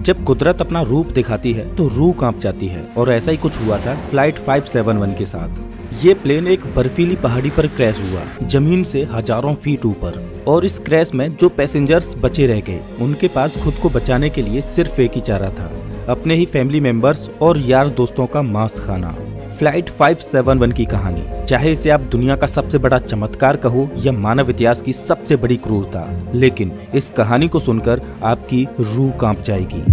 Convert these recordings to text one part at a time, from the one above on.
जब कुदरत अपना रूप दिखाती है तो रूह कांप जाती है और ऐसा ही कुछ हुआ था फ्लाइट 571 के साथ। ये प्लेन एक बर्फीली पहाड़ी पर क्रैश हुआ, जमीन से हजारों फीट ऊपर। और इस क्रैश में जो पैसेंजर्स बचे रह गए उनके पास खुद को बचाने के लिए सिर्फ एक ही चारा था, अपने ही फैमिली मेंबर्स और यार दोस्तों का मांस खाना। फ्लाइट 571 की कहानी, चाहे इसे आप दुनिया का सबसे बड़ा चमत्कार कहो या मानव इतिहास की सबसे बड़ी क्रूरता, लेकिन इस कहानी को सुनकर आपकी रूह कांप जाएगी।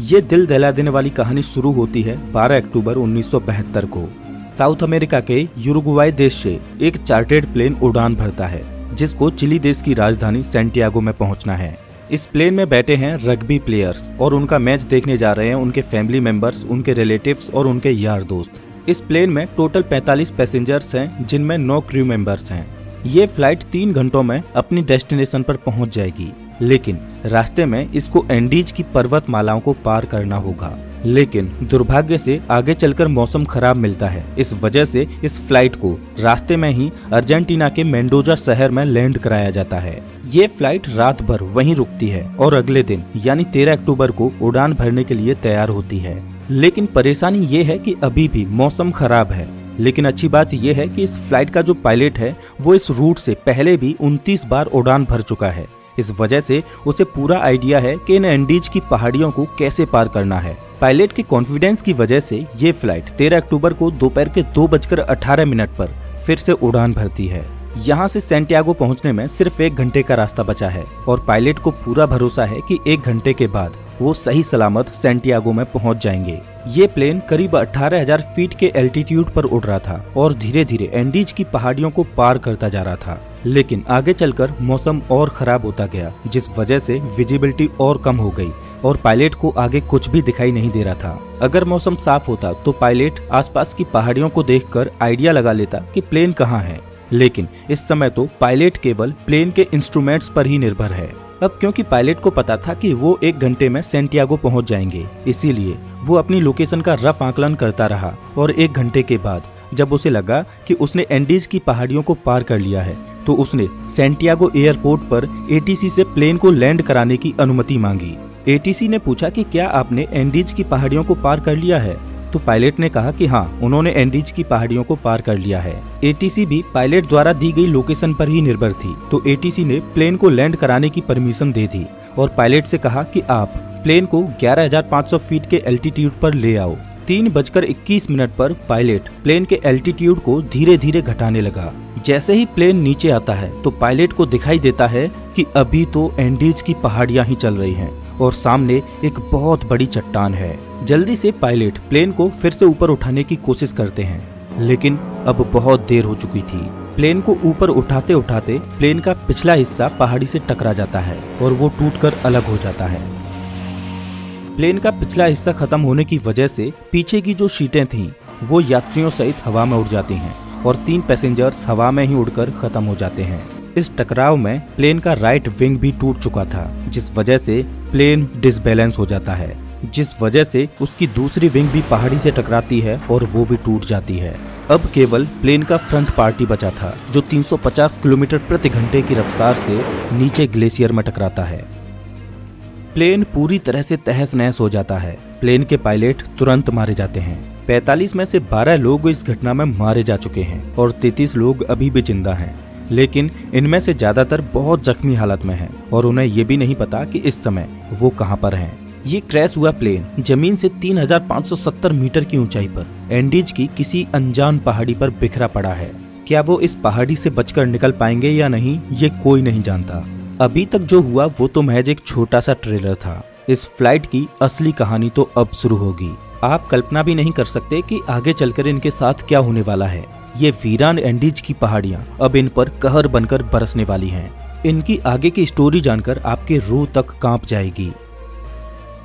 ये दिल दहला देने वाली कहानी शुरू होती है 12 अक्टूबर 1972 को। साउथ अमेरिका के यूरुग्वाई देश से एक चार्टर्ड प्लेन उड़ान भरता है जिसको चिली देश की राजधानी सैंटियागो में पहुंचना है। इस प्लेन में बैठे हैं रग्बी प्लेयर्स और उनका मैच देखने जा रहे हैं उनके फैमिली मेंबर्स, उनके रिलेटिव्स और उनके यार दोस्त। इस प्लेन में टोटल 45 पैसेंजर्स हैं जिनमें 9 क्रू मेंबर्स हैं। ये फ्लाइट 3 घंटों में अपनी डेस्टिनेशन पर पहुंच जाएगी, लेकिन रास्ते में इसको एंडीज की पर्वतमालाओं को पार करना होगा। लेकिन दुर्भाग्य से आगे चलकर मौसम खराब मिलता है। इस वजह से इस फ्लाइट को रास्ते में ही अर्जेंटीना के मेंडोजा शहर में लैंड कराया जाता है। ये फ्लाइट रात भर वहीं रुकती है और अगले दिन यानी 13 अक्टूबर को उड़ान भरने के लिए तैयार होती है। लेकिन परेशानी ये है कि अभी भी मौसम खराब है। लेकिन अच्छी बात यह है कि इस फ्लाइट का जो पायलट है वो इस रूट से पहले भी 29 बार उड़ान भर चुका है। इस वजह से उसे पूरा आइडिया है कि इन एंडीज की पहाड़ियों को कैसे पार करना है। पायलट के कॉन्फिडेंस की वजह से ये फ्लाइट 13 अक्टूबर को दोपहर के 2:18 पर फिर से उड़ान भरती है। यहाँ से सैंटियागो पहुँचने में सिर्फ 1 घंटे का रास्ता बचा है और पायलट को पूरा भरोसा है कि 1 घंटे के बाद वो सही सलामत सैंटियागो में पहुँच जाएंगे। ये प्लेन करीब 18,000 फीट के एल्टीट्यूड पर उड़ रहा था और धीरे धीरे एंडीज की पहाड़ियों को पार करता जा रहा था। लेकिन आगे चलकर मौसम और खराब होता गया, जिस वजह से विजिबिलिटी और कम हो गई और पायलट को आगे कुछ भी दिखाई नहीं दे रहा था। अगर मौसम साफ होता तो पायलट आसपास की पहाड़ियों को देखकर आइडिया लगा लेता कि प्लेन कहाँ है, लेकिन इस समय तो पायलट केवल प्लेन के इंस्ट्रूमेंट्स पर ही निर्भर है। अब क्योंकि पायलट को पता था कि वो 1 घंटे में सैंटियागो पहुंच जाएंगे, इसीलिए वो अपनी लोकेशन का रफ आकलन करता रहा और 1 घंटे के बाद जब उसे लगा कि उसने एंडीज की पहाड़ियों को पार कर लिया है तो उसने सैंटियागो एयरपोर्ट पर एटीसी से प्लेन को लैंड कराने की अनुमति मांगी। एटीसी ने पूछा कि क्या आपने एंडीज की पहाड़ियों को पार कर लिया है? तो पायलट ने कहा कि हाँ, उन्होंने एंडीज की पहाड़ियों को पार कर लिया है। एटीसी भी पायलट द्वारा दी गई लोकेशन पर ही निर्भर थी, तो एटीसी ने प्लेन को लैंड कराने की परमिशन दे दी और पायलट से कहा कि आप प्लेन को 11,500 फीट के एल्टीट्यूड पर ले आओ। 3:21 पर पायलट प्लेन के एल्टीट्यूड को धीरे धीरे घटाने लगा। जैसे ही प्लेन नीचे आता है तो पायलट को दिखाई देता है कि अभी तो एंडीज की पहाड़ियां ही चल रही हैं और सामने एक बहुत बड़ी चट्टान है। जल्दी से पायलट प्लेन को फिर से ऊपर उठाने की कोशिश करते हैं, लेकिन अब बहुत देर हो चुकी थी। प्लेन को ऊपर उठाते उठाते प्लेन का पिछला हिस्सा पहाड़ी से टकरा जाता है और वो टूटकर अलग हो जाता है। प्लेन का पिछला हिस्सा खत्म होने की वजह से पीछे की जो सीटें थीं वो यात्रियों सहित हवा में उड़ जाती हैं और 3 पैसेंजर्स हवा में ही उड़कर खत्म हो जाते हैं। इस टकराव में प्लेन का राइट विंग भी टूट चुका था, जिस वजह से प्लेन डिसबैलेंस हो जाता है, जिस वजह से उसकी दूसरी विंग भी पहाड़ी से टकराती है और वो भी टूट जाती है। अब केवल प्लेन का फ्रंट पार्ट ही बचा था जो 350 किलोमीटर प्रति घंटे की रफ्तार से नीचे ग्लेशियर में टकराता है। प्लेन पूरी तरह से तहस नहस हो जाता है। प्लेन के पायलट तुरंत मारे जाते हैं। 45 में से 12 लोग इस घटना में मारे जा चुके हैं और 33 लोग अभी भी जिंदा हैं, लेकिन इनमें से ज्यादातर बहुत जख्मी हालत में हैं और उन्हें ये भी नहीं पता कि इस समय वो कहां पर हैं। ये क्रैश हुआ प्लेन जमीन से 3,570 मीटर की ऊंचाई पर एंडीज की किसी अनजान पहाड़ी पर बिखरा पड़ा है। क्या वो इस पहाड़ी से बचकर निकल पाएंगे या नहीं, ये कोई नहीं जानता। अभी तक जो हुआ वो तो महज एक छोटा सा ट्रेलर था। इस फ्लाइट की असली कहानी तो अब शुरू होगी। आप कल्पना भी नहीं कर सकते कि आगे चलकर इनके साथ क्या होने वाला है। ये वीरान एंडीज की पहाड़ियां अब इन पर कहर बनकर बरसने वाली हैं। इनकी आगे की स्टोरी जानकर आपके रूह तक कांप जाएगी।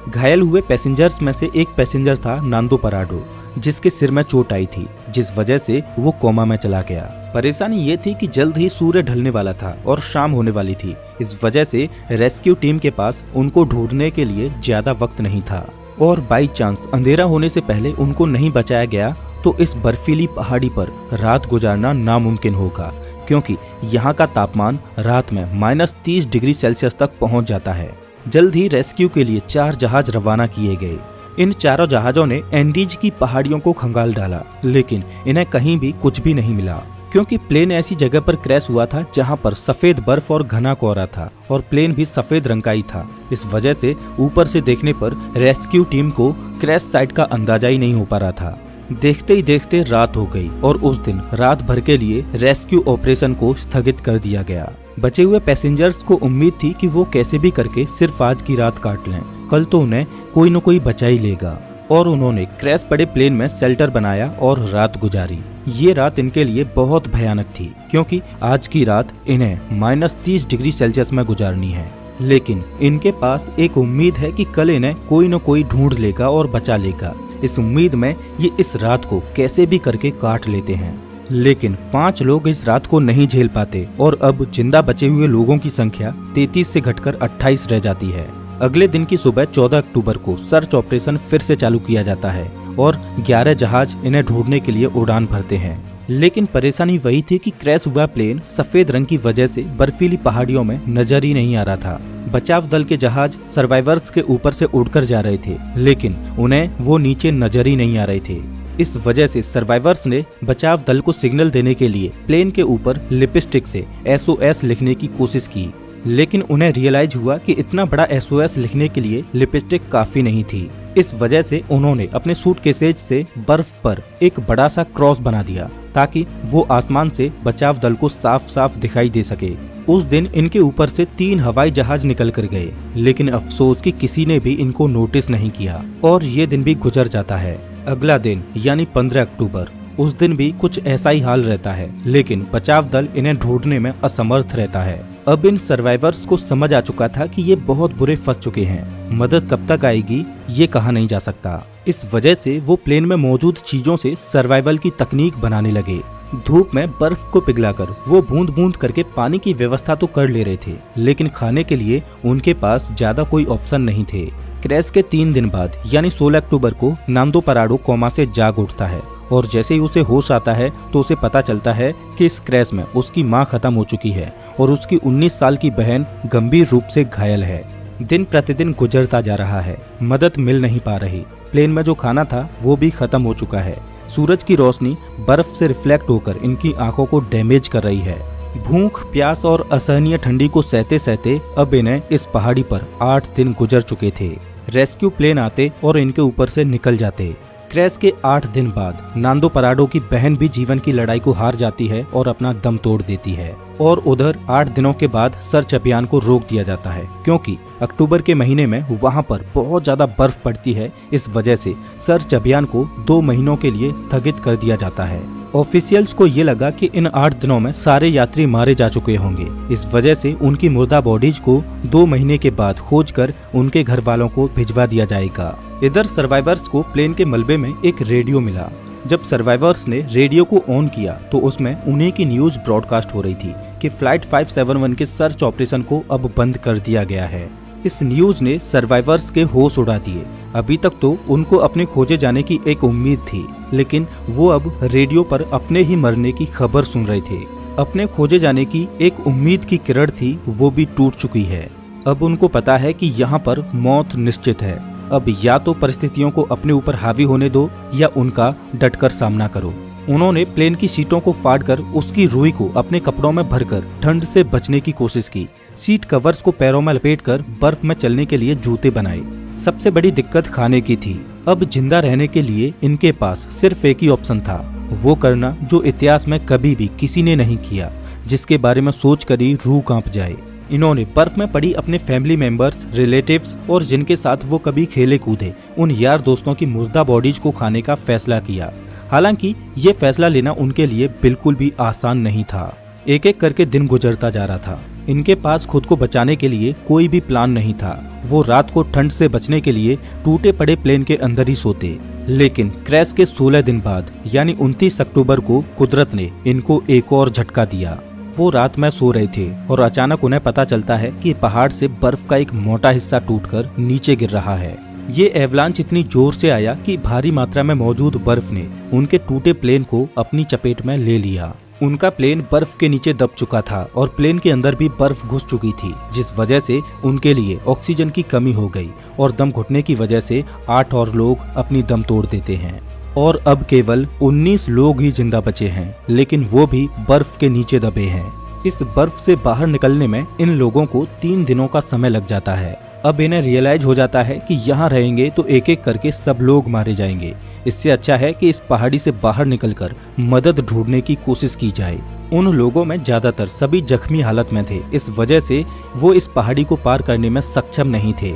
घायल हुए पैसेंजर्स में से एक पैसेंजर था नांदो पराडो, जिसके सिर में चोट आई थी, जिस वजह से वो कोमा में चला गया। परेशानी ये थी कि जल्द ही सूर्य ढलने वाला था और शाम होने वाली थी। इस वजह से रेस्क्यू टीम के पास उनको ढूंढने के लिए ज्यादा वक्त नहीं था और बाई चांस अंधेरा होने से पहले उनको नहीं बचाया गया तो इस बर्फीली पहाड़ी पर रात गुजारना नामुमकिन होगा, क्योंकि यहाँ का तापमान रात में -30 डिग्री सेल्सियस तक पहुँच जाता है। जल्द ही रेस्क्यू के लिए 4 जहाज रवाना किए गए। इन चारों जहाजों ने एंडीज की पहाड़ियों को खंगाल डाला, लेकिन इन्हें कहीं भी कुछ भी नहीं मिला, क्योंकि प्लेन ऐसी जगह पर क्रैश हुआ था जहां पर सफेद बर्फ और घना कोहरा था और प्लेन भी सफेद रंग का ही था। इस वजह से ऊपर से देखने पर रेस्क्यू टीम को क्रैश साइट का अंदाजा ही नहीं हो पा रहा था। देखते ही देखते रात हो गई और उस दिन रात भर के लिए रेस्क्यू ऑपरेशन को स्थगित कर दिया गया। बचे हुए पैसेंजर्स को उम्मीद थी कि वो कैसे भी करके सिर्फ आज की रात काट लें, कल तो उन्हें कोई न कोई बचा ही लेगा। और उन्होंने क्रैश पड़े प्लेन में शेल्टर बनाया और रात गुजारी। ये रात इनके लिए बहुत भयानक थी, क्योंकि आज की रात इन्हें -30 डिग्री सेल्सियस में गुजारनी है। लेकिन इनके पास एक उम्मीद है कि कल इन्हें कोई न कोई ढूंढ लेगा और बचा लेगा। इस उम्मीद में ये इस रात को कैसे भी करके काट लेते हैं। लेकिन 5 लोग इस रात को नहीं झेल पाते और अब जिंदा बचे हुए लोगों की संख्या 33 से घटकर 28 रह जाती है। अगले दिन की सुबह 14 अक्टूबर को सर्च ऑपरेशन फिर से चालू किया जाता है और 11 जहाज इन्हें ढूंढने के लिए उड़ान भरते हैं। लेकिन परेशानी वही थी कि क्रैश हुआ प्लेन सफेद रंग की वजह से बर्फीली पहाड़ियों में नजर ही नहीं आ रहा था। बचाव दल के जहाज सर्वाइवर्स के ऊपर से उड़कर जा रहे थे, लेकिन उन्हें वो नीचे नजर ही नहीं आ रहे थे। इस वजह से सर्वाइवर्स ने बचाव दल को सिग्नल देने के लिए प्लेन के ऊपर लिपस्टिक से SOS लिखने की कोशिश की, लेकिन उन्हें रियलाइज हुआ कि इतना बड़ा SOS लिखने के लिए लिपस्टिक काफी नहीं थी। इस वजह से उन्होंने अपने सूटकेसेज से बर्फ पर एक बड़ा सा क्रॉस बना दिया ताकि वो आसमान से बचाव दल को साफ साफ दिखाई दे सके। उस दिन इनके ऊपर से 3 हवाई जहाज निकल कर गए, लेकिन अफसोस कि किसी ने भी इनको नोटिस नहीं किया और ये दिन भी गुजर जाता है। अगला दिन यानी 15 अक्टूबर, उस दिन भी कुछ ऐसा ही हाल रहता है, लेकिन बचाव दल इन्हें ढूंढने में असमर्थ रहता है। अब इन सर्वाइवर्स को समझ आ चुका था कि ये बहुत बुरे फंस चुके हैं। मदद कब तक आएगी ये कहा नहीं जा सकता। इस वजह से वो प्लेन में मौजूद चीजों से सर्वाइवल की तकनीक बनाने लगे। धूप में बर्फ को पिघलाकर वो बूंद बूंद करके पानी की व्यवस्था तो कर ले रहे थे, लेकिन खाने के लिए उनके पास ज्यादा कोई ऑप्शन नहीं थे। क्रैश के 3 दिन बाद यानी 16 अक्टूबर को नांदो पराडो कोमा से जाग उठता है और जैसे ही उसे होश आता है तो उसे पता चलता है कि इस क्रैश में उसकी मां खत्म हो चुकी है और उसकी 19 साल की बहन गंभीर रूप से घायल है। दिन प्रतिदिन गुजरता जा रहा है, मदद मिल नहीं पा रही। प्लेन में जो खाना था वो भी खत्म हो चुका है। सूरज की रोशनी बर्फ से रिफ्लेक्ट होकर इनकी आंखों को डैमेज कर रही है। भूख, प्यास और असहनीय ठंडी को सहते सहते अब इन्हें इस पहाड़ी पर 8 दिन गुजर चुके थे। रेस्क्यू प्लेन आते और इनके ऊपर से निकल जाते। क्रैश के 8 दिन बाद नांदो पराडो की बहन भी जीवन की लड़ाई को हार जाती है और अपना दम तोड़ देती है। और उधर 8 दिनों के बाद सर्च अभियान को रोक दिया जाता है, क्योंकि अक्टूबर के महीने में वहां पर बहुत ज्यादा बर्फ पड़ती है। इस वजह से सर्च अभियान को 2 महीनों के लिए स्थगित कर दिया जाता है। ऑफिशियल्स को ये लगा कि इन 8 दिनों में सारे यात्री मारे जा चुके होंगे। इस वजह से उनकी मुर्दा बॉडीज को 2 महीने के बाद खोजकर उनके घर वालों को भिजवा दिया जाएगा। इधर सर्वाइवर्स को प्लेन के मलबे में एक रेडियो मिला। जब सर्वाइवर्स ने रेडियो को ऑन किया तो उसमें उन्हीं की न्यूज ब्रॉडकास्ट हो रही थी कि फ्लाइट 571 के सर्च ऑपरेशन को अब बंद कर दिया गया है। इस न्यूज ने सर्वाइवर्स के होश उड़ा दिए। अभी तक तो उनको अपने खोजे जाने की एक उम्मीद थी, लेकिन वो अब रेडियो पर अपने ही मरने की खबर सुन रहे थे। अपने खोजे जाने की एक उम्मीद की किरण थी, वो भी टूट चुकी है। अब उनको पता है कि यहाँ पर मौत निश्चित है। अब या तो परिस्थितियों को अपने ऊपर हावी होने दो या उनका डटकर सामना करो। उन्होंने प्लेन की सीटों को फाड़कर उसकी रुई को अपने कपड़ों में भरकर ठंड से बचने की कोशिश की। सीट कवर्स को पैरों में लपेटकर बर्फ में चलने के लिए जूते बनाए। सबसे बड़ी दिक्कत खाने की थी। अब जिंदा रहने के लिए इनके पास सिर्फ एक ही ऑप्शन था, वो करना जो इतिहास में कभी भी किसी ने नहीं किया, जिसके बारे में सोचकर ही रूह कांप जाए। इन्होंने बर्फ में पड़ी अपने फैमिली मेंबर्स, रिलेटिव्स और जिनके साथ वो कभी खेले कूदे उन यार दोस्तों की मुर्दा बॉडीज को खाने का फैसला किया। हालांकि ये फैसला लेना उनके लिए बिल्कुल भी आसान नहीं था। एक एक करके दिन गुजरता जा रहा था। इनके पास खुद को बचाने के लिए कोई भी प्लान नहीं था। वो रात को ठंड से बचने के लिए टूटे पड़े प्लेन के अंदर ही सोते। लेकिन क्रैश के 16 दिन बाद यानी 29 अक्टूबर को कुदरत ने इनको एक और झटका दिया। वो रात में सो रहे थे और अचानक उन्हें पता चलता है कि पहाड़ से बर्फ का एक मोटा हिस्सा टूटकर नीचे गिर रहा है। ये एवलांच इतनी जोर से आया कि भारी मात्रा में मौजूद बर्फ ने उनके टूटे प्लेन को अपनी चपेट में ले लिया उनका प्लेन बर्फ के नीचे दब चुका था और प्लेन के अंदर भी बर्फ घुस चुकी थी, जिस वजह से उनके लिए ऑक्सीजन की कमी हो गई और दम घुटने की वजह से 8 और लोग अपनी दम तोड़ देते हैं और अब केवल 19 लोग ही जिंदा बचे हैं, लेकिन वो भी बर्फ के नीचे दबे हैं। इस बर्फ से बाहर निकलने में इन लोगों को 3 दिनों का समय लग जाता है। अब इन्हें रियलाइज हो जाता है कि यहाँ रहेंगे तो एक एक करके सब लोग मारे जाएंगे। इससे अच्छा है कि इस पहाड़ी से बाहर निकलकर मदद ढूंढने की कोशिश की जाए। उन लोगों में ज्यादातर सभी जख्मी हालत में थे, इस वजह से वो इस पहाड़ी को पार करने में सक्षम नहीं थे।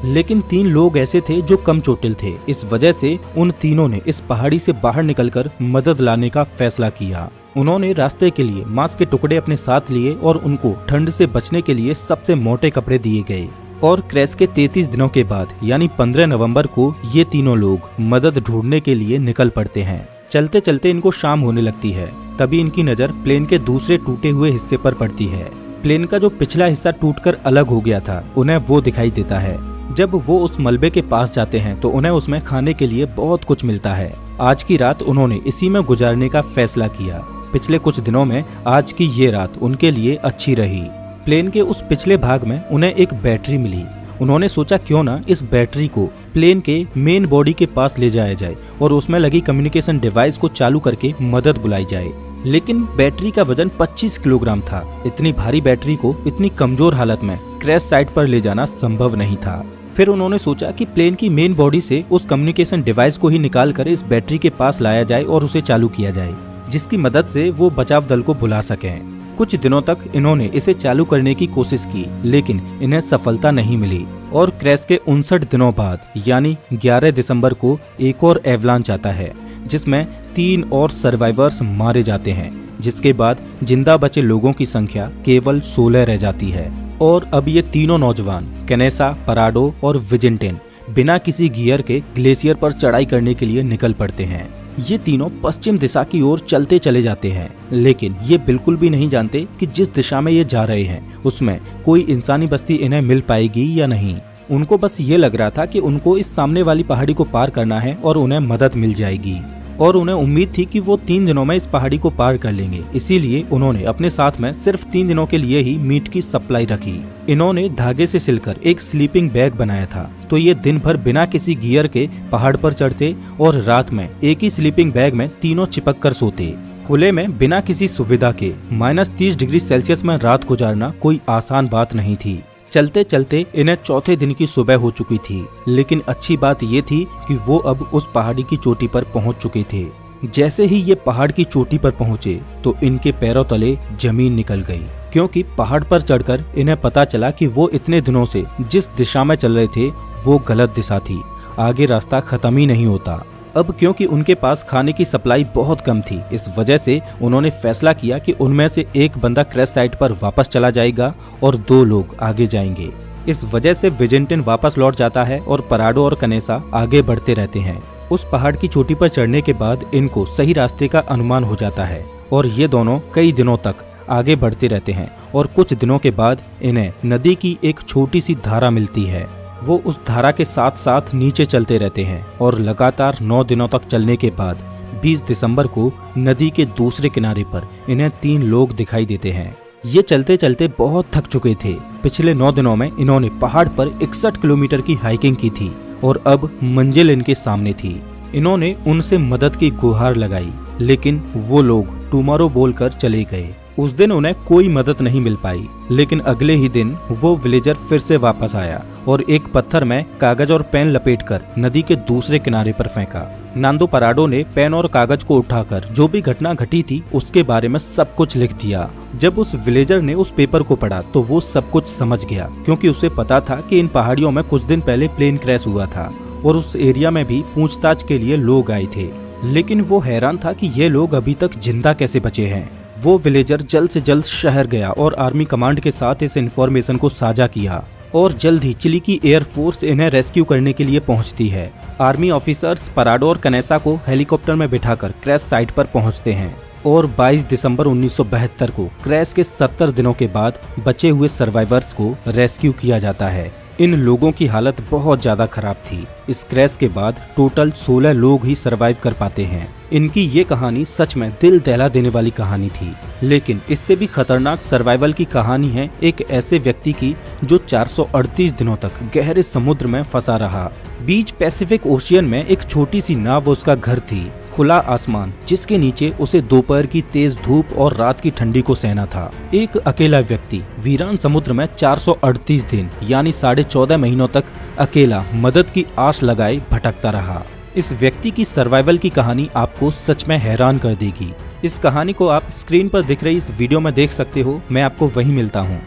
लेकिन 3 लोग ऐसे थे जो कम चोटिल थे, इस वजह से उन तीनों ने इस पहाड़ी से बाहर निकलकर मदद लाने का फैसला किया। उन्होंने रास्ते के लिए मांस के टुकड़े अपने साथ लिए और उनको ठंड से बचने के लिए सबसे मोटे कपड़े दिए गए। और क्रैश के 33 दिनों के बाद यानी 15 नवंबर को ये तीनों लोग मदद ढूंढने के लिए निकल पड़ते हैं। चलते चलते इनको शाम होने लगती है, तभी इनकी नजर प्लेन के दूसरे टूटे हुए हिस्से पर पड़ती है। प्लेन का जो पिछला हिस्सा टूटकर अलग हो गया था, उन्हें वो दिखाई देता है। जब वो उस मलबे के पास जाते हैं तो उन्हें उसमें खाने के लिए बहुत कुछ मिलता है। आज की रात उन्होंने इसी में गुजारने का फैसला किया। पिछले कुछ दिनों में आज की ये रात उनके लिए अच्छी रही। प्लेन के उस पिछले भाग में उन्हें एक बैटरी मिली। उन्होंने सोचा क्यों ना इस बैटरी को प्लेन के मेन बॉडी के पास ले जाया जाए और उसमें लगी कम्युनिकेशन डिवाइस को चालू करके मदद बुलाई जाए। लेकिन बैटरी का वजन 25 किलोग्राम था। इतनी भारी बैटरी को इतनी कमजोर हालत में क्रैश साइट पर ले जाना संभव नहीं था। फिर उन्होंने सोचा कि प्लेन की मेन बॉडी से उस कम्युनिकेशन डिवाइस को ही निकाल कर इस बैटरी के पास लाया जाए और उसे चालू किया जाए, जिसकी मदद से वो बचाव दल को बुला सकें। कुछ दिनों तक इन्होंने इसे चालू करने की कोशिश की, लेकिन इन्हें सफलता नहीं मिली और क्रैश के 59 दिनों बाद यानी 11 दिसंबर को एक और एवलांच आता है, जिसमें 3 और सर्वाइवर्स मारे जाते हैं, जिसके बाद जिंदा बचे लोगों की संख्या केवल 16 रह जाती है। और अब ये तीनों नौजवान कैनेसा, पराडो और विजिंटेन बिना किसी गियर के ग्लेशियर पर चढ़ाई करने के लिए निकल पड़ते हैं। ये तीनों पश्चिम दिशा की ओर चलते चले जाते हैं, लेकिन ये बिल्कुल भी नहीं जानते कि जिस दिशा में ये जा रहे हैं उसमें कोई इंसानी बस्ती इन्हें मिल पाएगी या नहीं। उनको बस ये लग रहा था कि उनको इस सामने वाली पहाड़ी को पार करना है और उन्हें मदद मिल जाएगी, और उन्हें उम्मीद थी कि वो 3 दिनों में इस पहाड़ी को पार कर लेंगे। इसीलिए उन्होंने अपने साथ में सिर्फ 3 दिनों के लिए ही मीट की सप्लाई रखी। इन्होंने धागे से सिलकर एक स्लीपिंग बैग बनाया था, तो ये दिन भर बिना किसी गियर के पहाड़ पर चढ़ते और रात में एक ही स्लीपिंग बैग में तीनों चिपक कर सोते। खुले में बिना किसी सुविधा के -30 डिग्री सेल्सियस में रात गुजारना कोई आसान बात नहीं थी। चलते चलते इन्हें चौथे दिन की सुबह हो चुकी थी, लेकिन अच्छी बात ये थी कि वो अब उस पहाड़ी की चोटी पर पहुंच चुके थे। जैसे ही ये पहाड़ की चोटी पर पहुंचे तो इनके पैरों तले जमीन निकल गई, क्योंकि पहाड़ पर चढ़कर इन्हें पता चला कि वो इतने दिनों से जिस दिशा में चल रहे थे वो गलत दिशा थी। आगे रास्ता खत्म ही नहीं होता। अब क्योंकि उनके पास खाने की सप्लाई बहुत कम थी, इस वजह से उन्होंने फैसला किया कि उनमें से एक बंदा क्रैश साइट पर वापस चला जाएगा और 2 लोग आगे जाएंगे। इस वजह से विजिंटन वापस लौट जाता है और पराडो और कनेसा आगे बढ़ते रहते हैं। उस पहाड़ की चोटी पर चढ़ने के बाद इनको सही रास्ते का अनुमान हो जाता है और ये दोनों कई दिनों तक आगे बढ़ते रहते हैं और कुछ दिनों के बाद इन्हें नदी की एक छोटी सी धारा मिलती है। वो उस धारा के साथ साथ नीचे चलते रहते हैं और लगातार 9 दिनों तक चलने के बाद 20 दिसंबर को नदी के दूसरे किनारे पर इन्हें 3 लोग दिखाई देते हैं। ये चलते चलते बहुत थक चुके थे। पिछले 9 दिनों में इन्होंने पहाड़ पर 61 किलोमीटर की हाइकिंग की थी और अब मंजिल इनके सामने थी। इन्होंने उनसे मदद की गुहार लगाई, लेकिन वो लोग टुमारो बोलकर चले गए। उस दिन उन्हें कोई मदद नहीं मिल पाई, लेकिन अगले ही दिन वो विलेजर फिर से वापस आया और एक पत्थर में कागज और पेन लपेटकर नदी के दूसरे किनारे पर फेंका। नांदो पराडो ने पेन और कागज को उठाकर जो भी घटना घटी थी उसके बारे में सब कुछ लिख दिया। जब उस विलेजर ने उस पेपर को पढ़ा तो वो सब कुछ समझ गया, क्योंकि उसे पता था कि इन पहाड़ियों में कुछ दिन पहले प्लेन क्रैश हुआ था और उस एरिया में भी पूछताछ के लिए लोग आए थे। लेकिन वो हैरान था कि ये लोग अभी तक जिंदा कैसे बचे हैं। वो विलेजर जल्द से जल्द शहर गया और आर्मी कमांड के साथ इस इन्फॉर्मेशन को साझा किया और जल्द ही चिली की एयरफोर्स इन्हें रेस्क्यू करने के लिए पहुंचती है। आर्मी ऑफिसर्स पराडो और कनेसा को हेलीकॉप्टर में बिठाकर क्रैश साइट पर पहुंचते हैं और 22 दिसंबर 1972 को क्रैश के 70 दिनों के बाद बचे हुए सर्वाइवर्स को रेस्क्यू किया जाता है। इन लोगों की हालत बहुत ज्यादा खराब थी। इस क्रैश के बाद टोटल 16 लोग ही सरवाइव कर पाते हैं। इनकी ये कहानी सच में दिल दहला देने वाली कहानी थी। लेकिन इससे भी खतरनाक सर्वाइवल की कहानी है एक ऐसे व्यक्ति की जो 438 दिनों तक गहरे समुद्र में फंसा रहा। बीच पैसिफिक ओशियन में एक छोटी सी नाव उसका घर थी, खुला आसमान जिसके नीचे उसे दोपहर की तेज धूप और रात की ठंडी को सहना था। एक अकेला व्यक्ति वीरान समुद्र में 438 दिन यानी 14.5 महीनों तक अकेला मदद की आस लगाए भटकता रहा। इस व्यक्ति की सर्वाइवल की कहानी आपको सच में हैरान कर देगी। इस कहानी को आप स्क्रीन पर दिख रही इस वीडियो में देख सकते हो। मैं आपको वहीं मिलता हूँ।